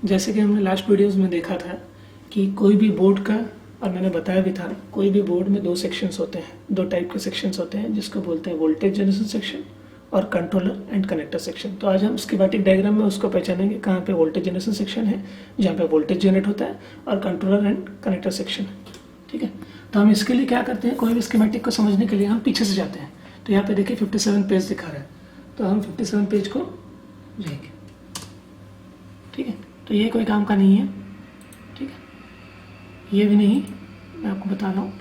जैसे कि हमने लास्ट वीडियोस में देखा था कि कोई भी बोर्ड का, और मैंने बताया भी था, कोई भी बोर्ड में दो सेक्शंस होते हैं, दो टाइप के सेक्शंस होते हैं, जिसको बोलते हैं वोल्टेज जनरेशन सेक्शन और कंट्रोलर एंड कनेक्टर सेक्शन। तो आज हम स्कीमेटिक डायग्राम में उसको पहचानेंगे कहाँ पे वोल्टेज जनरेशन सेक्शन है, जहाँ पे वोल्टेज जनरेट होता है, और कंट्रोलर एंड कनेक्टर सेक्शन है। ठीक है, तो हम इसके लिए क्या करते हैं, कोई भी स्कीमेटिक को समझने के लिए हम पीछे से जाते हैं। तो यहाँ पे देखिए 57 पेज दिखा रहा है, तो हम 57 पेज को जाएंगे। ठीक है, तो ये कोई काम का नहीं है। ठीक है, ये भी नहीं, मैं आपको बता रहा हूँ,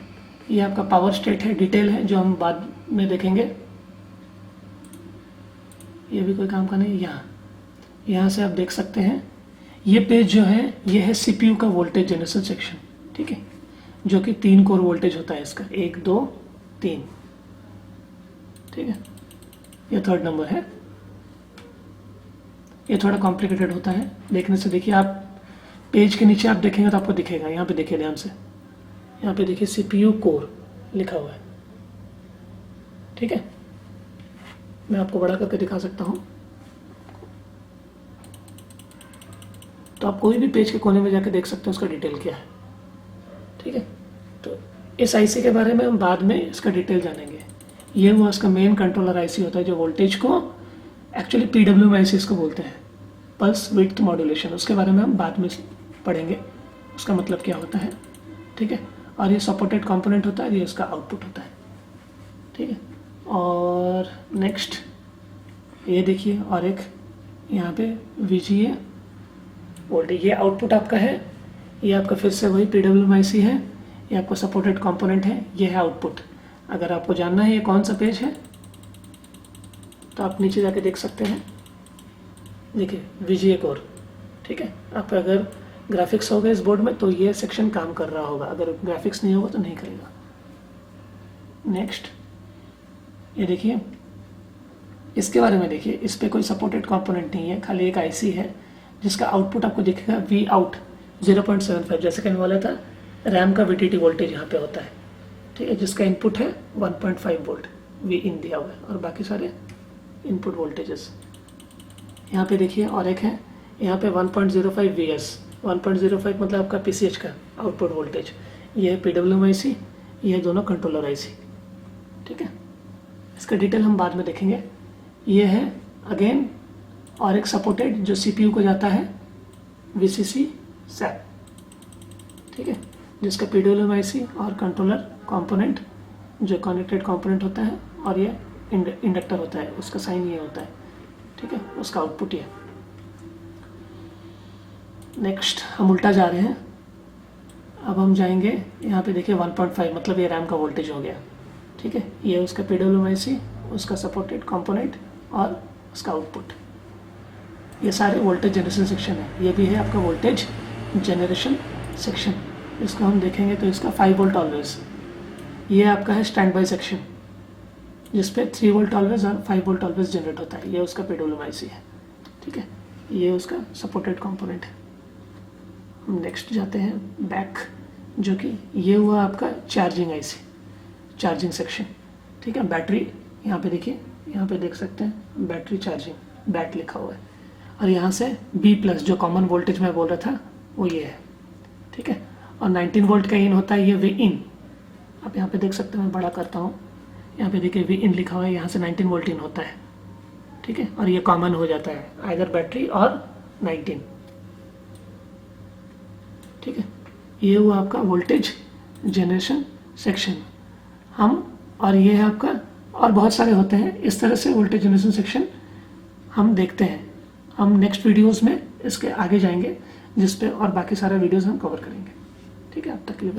ये आपका पावर स्टेट है, डिटेल है, जो हम बाद में देखेंगे। ये भी कोई काम का नहीं। यहाँ से आप देख सकते हैं, ये पेज जो है ये है सीपीयू का वोल्टेज जनरेशन सेक्शन। ठीक है, जो कि 3 कोर वोल्टेज होता है इसका, 1 2 3। ठीक है, ये 3rd नंबर है। ये थोड़ा कॉम्प्लिकेटेड होता है देखने से। देखिए आप पेज के नीचे आप देखेंगे तो आपको दिखेगा, यहाँ पे देखिए ध्यान से, यहाँ पे देखिए सीपीयू कोर लिखा हुआ है। ठीक है, मैं आपको बड़ा करके दिखा सकता हूँ। तो आप कोई भी पेज के कोने में जाके देख सकते हैं उसका डिटेल क्या है। ठीक है, तो इस आईसी के बारे में हम बाद में इसका डिटेल जानेंगे। ये वो इसका मेन कंट्रोलर आईसी होता है, जो वोल्टेज को एक्चुअली पीडब्ल्यू आईसी इसको बोलते हैं, पल्स विड्थ मॉड्यूलेशन। उसके बारे में हम बाद में पढ़ेंगे, उसका मतलब क्या होता है। ठीक है, और ये सपोर्टेड कंपोनेंट होता है, ये इसका आउटपुट होता है। ठीक है, और नेक्स्ट ये देखिए, और एक यहाँ पे VGA वोल्टेज, ये आउटपुट आपका है। ये आपका फिर से वही PWM-IC है, ये आपका सपोर्टेड कंपोनेंट है, ये है आउटपुट। अगर आपको जानना है ये कौन सा पेज है तो आप नीचे जाके देख सकते हैं, देखिए VGA कोर। ठीक है, आप अगर ग्राफिक्स होगा इस बोर्ड में तो ये सेक्शन काम कर रहा होगा, अगर ग्राफिक्स नहीं होगा तो नहीं करेगा। नेक्स्ट ये देखिए, इसके बारे में देखिए, इस पे कोई सपोर्टेड कंपोनेंट नहीं है, खाली एक आईसी है जिसका आउटपुट आपको दिखेगा Vout 0.75। जैसे कहने वाला था, रैम का VTT वोल्टेज यहाँ पे होता है। ठीक है, जिसका इनपुट है 1.5 वोल्ट, Vin दिया हुआ है, और बाकी सारे इनपुट वोल्टेजेस यहाँ पे देखिए। और एक है यहाँ पे 1.05 Vs, 1.05 मतलब आपका PCH का आउटपुट वोल्टेज। ये है PWM-IC, ये है दोनों कंट्रोलर IC। ठीक है, इसका डिटेल हम बाद में देखेंगे। ये है अगेन और एक सपोर्टेड जो CPU को जाता है, VCC SAP। ठीक है, जिसका PWM-IC और कंट्रोलर कंपोनेंट जो कनेक्टेड कंपोनेंट होता है, और ये इंडक्टर होता है, उसका साइन ये होता है। ठीक है, उसका आउटपुट ये। नेक्स्ट हम उल्टा जा रहे हैं, अब हम जाएंगे यहाँ पे देखिए 1.5 मतलब ये रैम का वोल्टेज हो गया। ठीक है, ये उसका PWM-IC, उसका सपोर्टेड कंपोनेंट और उसका आउटपुट। ये सारे वोल्टेज जनरेशन सेक्शन है। ये भी है आपका वोल्टेज जनरेशन सेक्शन, इसको हम देखेंगे तो इसका 5 वोल्ट ऑलवेज। ये आपका है स्टैंड बाई सेक्शन, जिसपे 3 वोल्ट ऑलवेज और 5 वोल्ट ऑलवेज जनरेट होता है। ये उसका PWM-IC है। ठीक है, ये उसका सपोर्टेड कंपोनेंट है। हम नेक्स्ट जाते हैं बैक, जो कि ये हुआ आपका चार्जिंग IC, चार्जिंग सेक्शन। ठीक है, बैटरी यहाँ पे देखिए, यहाँ पे देख सकते हैं बैटरी चार्जिंग, बैट लिखा हुआ है। और यहाँ से B+ जो कॉमन वोल्टेज मैं बोल रहा था वो ये है। ठीक है, और 19 वोल्ट का इन होता है, ये Vin। आप यहाँ पे देख सकते हैं, मैं बड़ा करता हूँ, यहाँ पे देखिए Vin लिखा हुआ है, यहाँ से 19 वोल्ट इन होता है। ठीक है, और ये कॉमन हो जाता है आइदर बैटरी और 19। ठीक है, ये हुआ आपका वोल्टेज जनरेशन सेक्शन। हम और ये है आपका, और बहुत सारे होते हैं इस तरह से वोल्टेज जनरेशन सेक्शन हम देखते हैं। हम नेक्स्ट वीडियोस में इसके आगे जाएंगे, जिस पे और बाकी सारे वीडियोस हम कवर करेंगे। ठीक है, अब तक के लिए